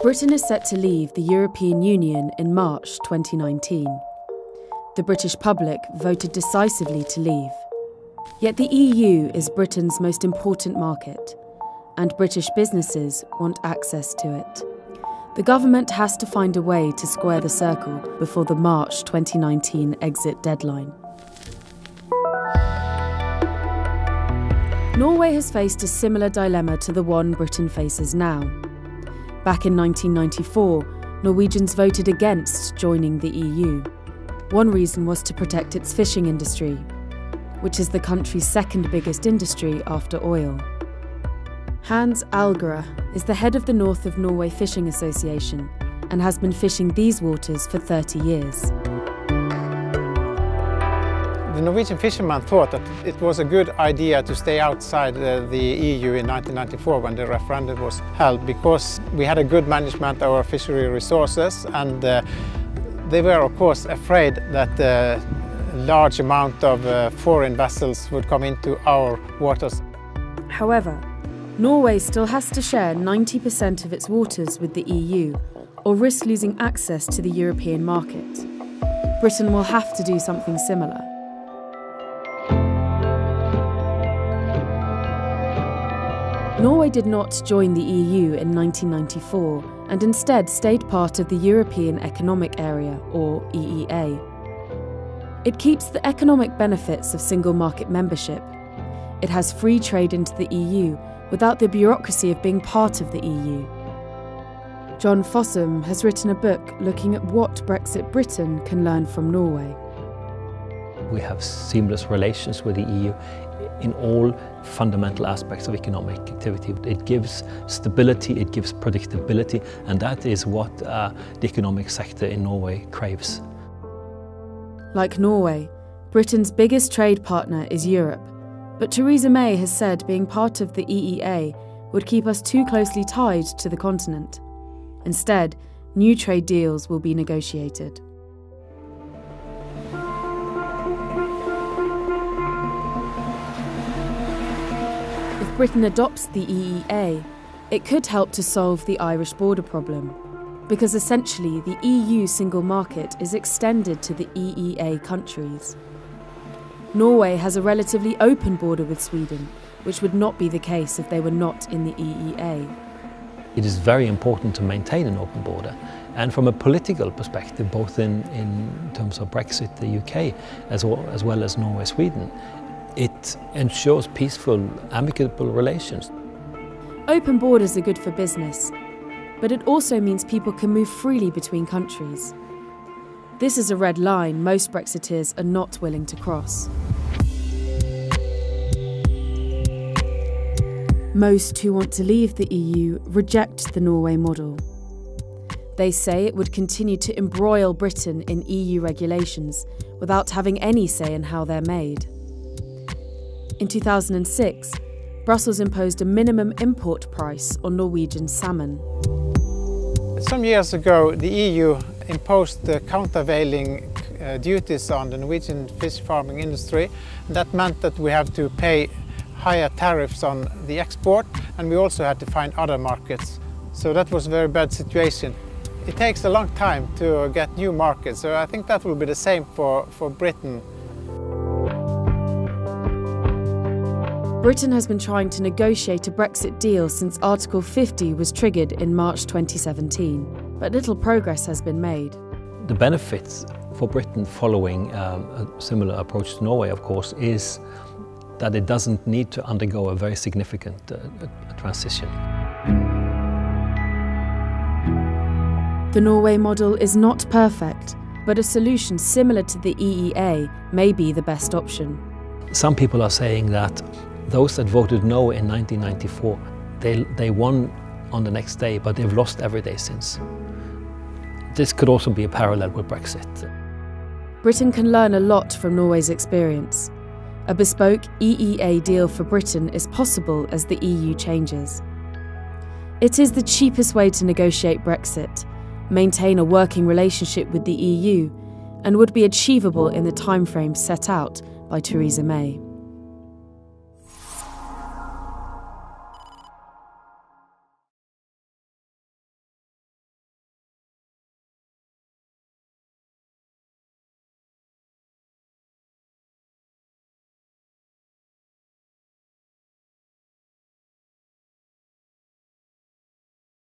Britain is set to leave the European Union in March 2019. The British public voted decisively to leave. Yet the EU is Britain's most important market, and British businesses want access to it. The government has to find a way to square the circle before the March 2019 exit deadline. Norway has faced a similar dilemma to the one Britain faces now. Back in 1994, Norwegians voted against joining the EU. One reason was to protect its fishing industry, which is the country's second biggest industry after oil. Hans Algera is the head of the North of Norway Fishing Association and has been fishing these waters for 30 years. The Norwegian fishermen thought that it was a good idea to stay outside the EU in 1994 when the referendum was held, because we had a good management of our fishery resources, and they were of course afraid that a large amount of foreign vessels would come into our waters. However, Norway still has to share 90% of its waters with the EU or risk losing access to the European market. Britain will have to do something similar. Norway did not join the EU in 1994 and instead stayed part of the European Economic Area, or EEA. It keeps the economic benefits of single market membership. It has free trade into the EU without the bureaucracy of being part of the EU. John Fossum has written a book looking at what Brexit Britain can learn from Norway. We have seamless relations with the EU in all fundamental aspects of economic activity. It gives stability, it gives predictability, and that is what the economic sector in Norway craves. Like Norway, Britain's biggest trade partner is Europe, but Theresa May has said being part of the EEA would keep us too closely tied to the continent. Instead, new trade deals will be negotiated. If Britain adopts the EEA, it could help to solve the Irish border problem, because essentially the EU single market is extended to the EEA countries. Norway has a relatively open border with Sweden, which would not be the case if they were not in the EEA. It is very important to maintain an open border, and from a political perspective, both in terms of Brexit, the UK, as well as Norway, Sweden, it ensures peaceful, amicable relations. Open borders are good for business, but it also means people can move freely between countries. This is a red line most Brexiteers are not willing to cross. Most who want to leave the EU reject the Norway model. They say it would continue to embroil Britain in EU regulations without having any say in how they're made. In 2006, Brussels imposed a minimum import price on Norwegian salmon. Some years ago, the EU imposed the countervailing duties on the Norwegian fish farming industry. That meant that we have to pay higher tariffs on the export, and we also had to find other markets. So that was a very bad situation. It takes a long time to get new markets, so I think that will be the same for Britain. Britain has been trying to negotiate a Brexit deal since Article 50 was triggered in March 2017, but little progress has been made. The benefits for Britain following a similar approach to Norway, of course, is that it doesn't need to undergo a very significant transition. The Norway model is not perfect, but a solution similar to the EEA may be the best option. Some people are saying that those that voted no in 1994, they won on the next day, but they've lost every day since. This could also be a parallel with Brexit. Britain can learn a lot from Norway's experience. A bespoke EEA deal for Britain is possible as the EU changes. It is the cheapest way to negotiate Brexit, maintain a working relationship with the EU, and would be achievable in the timeframe set out by Theresa May.